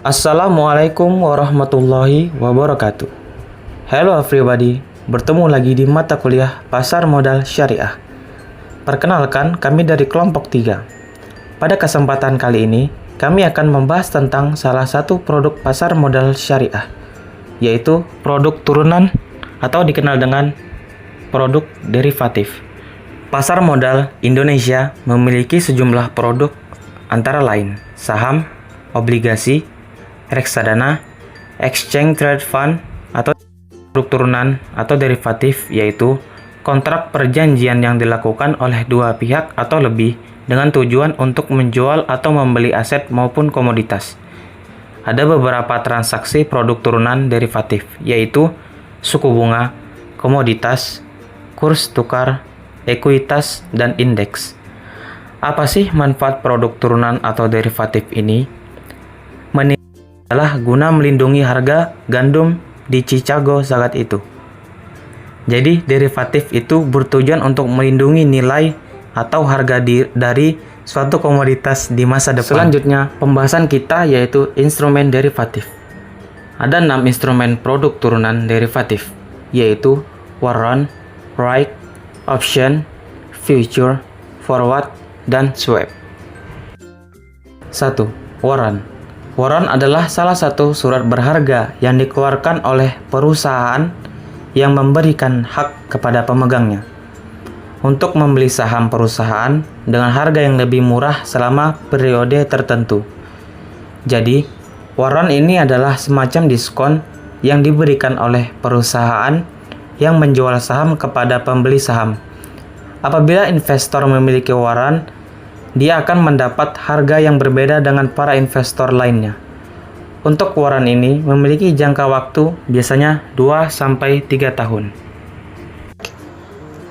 Assalamualaikum warahmatullahi wabarakatuh. Hello everybody, bertemu lagi di mata kuliah Pasar Modal Syariah. Perkenalkan, kami dari kelompok 3. Pada kesempatan kali ini, kami akan membahas tentang salah satu produk pasar modal syariah, yaitu produk turunan atau dikenal dengan produk derivatif. Pasar modal Indonesia memiliki sejumlah produk antara lain saham, obligasi, reksadana, exchange trade fund, atau produk turunan atau derivatif, yaitu kontrak perjanjian yang dilakukan oleh dua pihak atau lebih dengan tujuan untuk menjual atau membeli aset maupun komoditas. Ada beberapa transaksi produk turunan derivatif, yaitu suku bunga, komoditas, kurs tukar, ekuitas, dan indeks. Apa sih manfaat produk turunan atau derivatif ini? Adalah guna melindungi harga gandum di Chicago saat itu. Jadi, derivatif itu bertujuan untuk melindungi nilai atau harga dari suatu komoditas di masa depan. Selanjutnya, pembahasan kita yaitu instrumen derivatif. Ada 6 instrumen produk turunan derivatif, yaitu warrant, right, option, future, forward, dan swap. 1. Warrant. Warrant adalah salah satu surat berharga yang dikeluarkan oleh perusahaan yang memberikan hak kepada pemegangnya untuk membeli saham perusahaan dengan harga yang lebih murah selama periode tertentu. Jadi, warrant ini adalah semacam diskon yang diberikan oleh perusahaan yang menjual saham kepada pembeli saham. Apabila investor memiliki warrant, dia akan mendapat harga yang berbeda dengan para investor lainnya. Untuk warrant ini memiliki jangka waktu biasanya 2-3 tahun.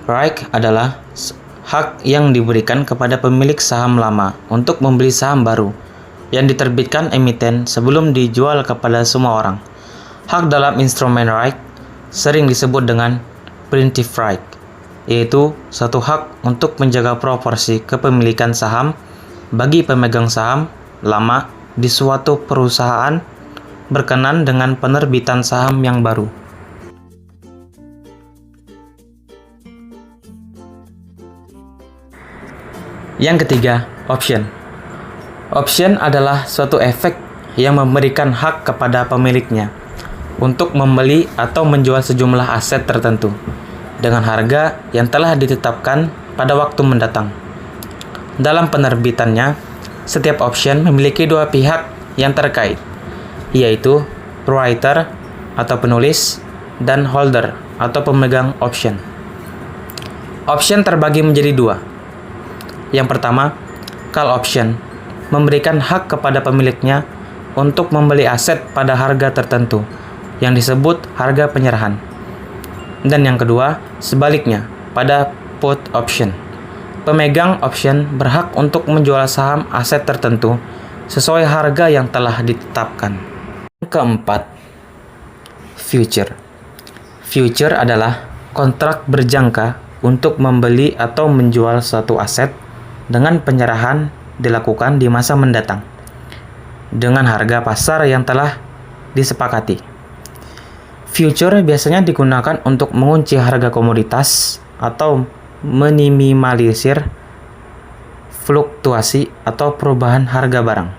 Right adalah hak yang diberikan kepada pemilik saham lama untuk membeli saham baru yang diterbitkan emiten sebelum dijual kepada semua orang. Hak dalam instrumen right sering disebut dengan preemptive right, yaitu satu hak untuk menjaga proporsi kepemilikan saham bagi pemegang saham lama di suatu perusahaan berkenan dengan penerbitan saham yang baru. Yang ketiga, option. Option adalah suatu efek yang memberikan hak kepada pemiliknya untuk membeli atau menjual sejumlah aset tertentu dengan harga yang telah ditetapkan pada waktu mendatang. Dalam penerbitannya, setiap option memiliki dua pihak yang terkait, yaitu writer atau penulis dan holder atau pemegang option. Option terbagi menjadi dua. Yang pertama, call option, memberikan hak kepada pemiliknya untuk membeli aset pada harga tertentu yang disebut harga penyerahan. Dan yang kedua, sebaliknya, pada put option. Pemegang option berhak untuk menjual saham aset tertentu sesuai harga yang telah ditetapkan. Keempat, future. Future adalah kontrak berjangka untuk membeli atau menjual suatu aset dengan penyerahan dilakukan di masa mendatang dengan harga pasar yang telah disepakati. Future biasanya digunakan untuk mengunci harga komoditas atau meminimalisir fluktuasi atau perubahan harga barang.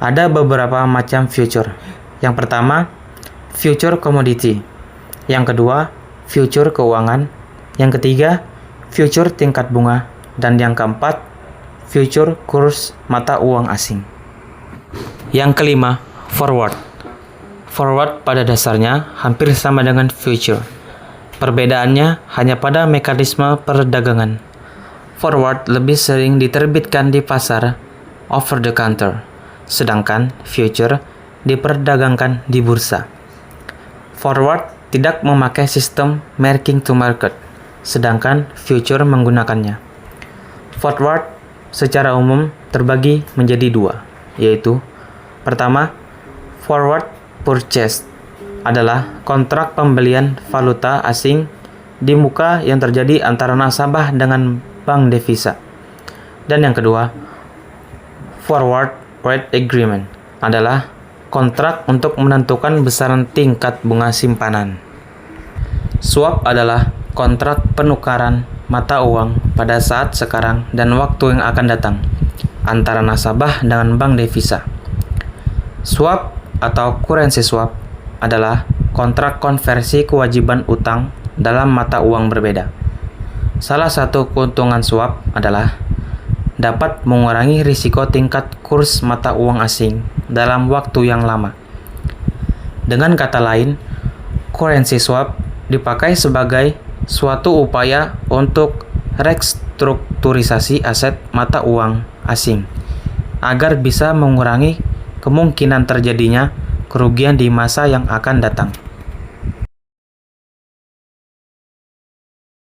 Ada beberapa macam future. Yang pertama, future commodity. Yang kedua, future keuangan. Yang ketiga, future tingkat bunga. Dan yang keempat, future kurs mata uang asing. Yang kelima, forward. Forward pada dasarnya hampir sama dengan future. Perbedaannya hanya pada mekanisme perdagangan. Forward lebih sering diterbitkan di pasar over the counter, sedangkan future diperdagangkan di bursa. Forward tidak memakai sistem marking to market, sedangkan future menggunakannya. Forward secara umum terbagi menjadi dua, yaitu pertama, forward purchase adalah kontrak pembelian valuta asing di muka yang terjadi antara nasabah dengan bank devisa. Dan yang kedua, forward rate agreement adalah kontrak untuk menentukan besaran tingkat bunga simpanan. Swap adalah kontrak penukaran mata uang pada saat sekarang dan waktu yang akan datang antara nasabah dengan bank devisa. Swap atau currency swap adalah kontrak konversi kewajiban utang dalam mata uang berbeda. Salah satu keuntungan swap adalah dapat mengurangi risiko tingkat kurs mata uang asing dalam waktu yang lama. Dengan kata lain, currency swap dipakai sebagai suatu upaya untuk restrukturisasi aset mata uang asing agar bisa mengurangi kemungkinan terjadinya kerugian di masa yang akan datang.